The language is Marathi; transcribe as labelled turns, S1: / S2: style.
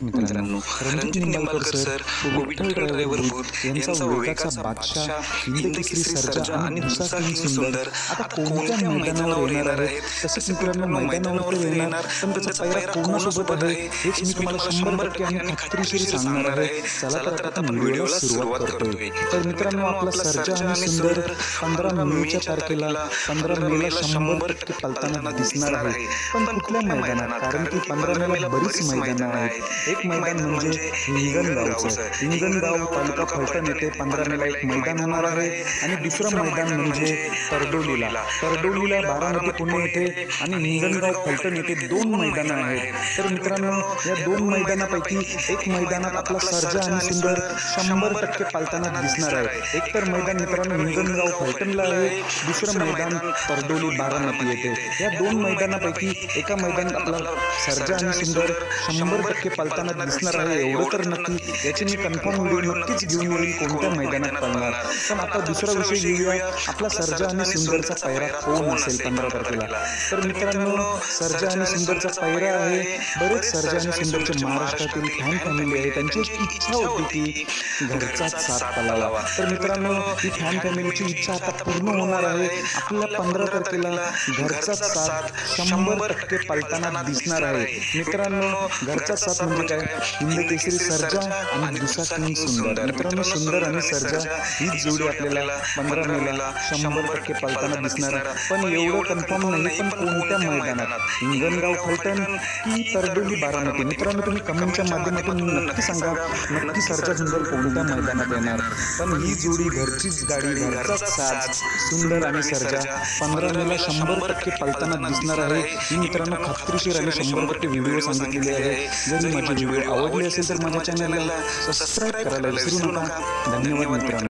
S1: मित्रांनो, रणजित निंबाळकर सर व विठ्ठल ड्रायव्हर भूत यांचा विवेकाचा बादशाह, हिंदकेसरी सर्जा आणि दुसरा किंग सुंदर आता कोणत्या मैदानावर येणार आहेत? तसेच मित्रांनो, मैदानावर तर येणार, पण त्याचा पायरा कोणासोबत आहे हेच मी तुम्हाला 100% आणि खात्रीशीर सांगणार आहे. चला तर आता व्हिडिओला सुरुवात करतोय. तर मित्रांनो, आपला सर्जा आणि सुंदर 15 मेच्या तारखेला 15 मेला 100% पळताना दिसणार आहे. पण कुठल्या मैदानात? कारण की 15 मेला बरीच मैदानं आहेत. एक मैदान म्हणजे हिंगणगावचं. हिंगणगाव तालुका फलटण येथे 15 मेला एक मैदान होणार आहे. आणि दुसरं मैदान म्हणजे तरडोलीला 12 पुणे येथे आणि हिंगणगाव फलटण येथे 2 मैदानं आहेत. तर मित्रांनो, या 2 मैदानापैकी एक मैदानात आपला सर्जा आणि सुंदर 100% पळताना दिसणार आहे. एक तर मैदान मित्रांनो हिंगणगाव फलटणला आहे, दुसरं मैदान तरडोली बारामती येथे. या 2 मैदानापैकी एका मैदानात आपला सर्जा आणि सुंदर 100% पळताना दिसणार आहे. एवढं तर नक्की, याची मी कन्फर्म व्हिडिओ नक्कीच घेऊन येईल कोणत्या मैदानात पळणार. पण आता दुसरा विषय घेऊया, आपला सर्जा आणि सुंदरचा पायरा कोण असेल 15 तारखेला. तर मित्रांनो, सर्जा आणि सुंदरचा पायरा आहे. बरेच सर्जा आणि सुंदरचे महाराष्ट्रातील फॅन फॅमिली आहे, त्यांची एक इच्छा होती की घरचाच साथ पळावा. तर मित्रांनो, ही फॅन फॅमिलीची इच्छा आता पूर्ण होणार आहे. आपल्या 15 तारखेला घरचाच साथ 100% पळताना दिसणार आहे. मित्रांनो, घरचाच साथ म्हणजे काय? हिंदकेसरी सर्जा आणि दुसरा किंग सुंदर. मित्रांनो, सुंदर आणि सर्जा ही जोडी आपल्याला 15 मेला 100% पळताना दिसणार. पण एवढं कन्फर्म नाही, पण कोणत्या मैदानात? हिंगणगाव फलटण की तरडोली बारामती? मित्रांनो, तुम्ही कमेंटच्या माध्यमातून नक्की सांगा, नक्की सर्जा सुंदर कोणत्या मैदानात येणार. पण ही जोडी घरचीच गाडी, घरचाच साथ सुंदर आणि सर्जा 15 मेला 100% पळताना दिसणार आहे. ही मित्रांनो खात्रीशीर आणि 100% व्हिडिओ सांगितलेले आहे. जर माझे व्हिडिओ आवडले असेल तर माझ्या चॅनलला सबस्क्राईब करायला विसरू नका. धन्यवाद मित्रांनो.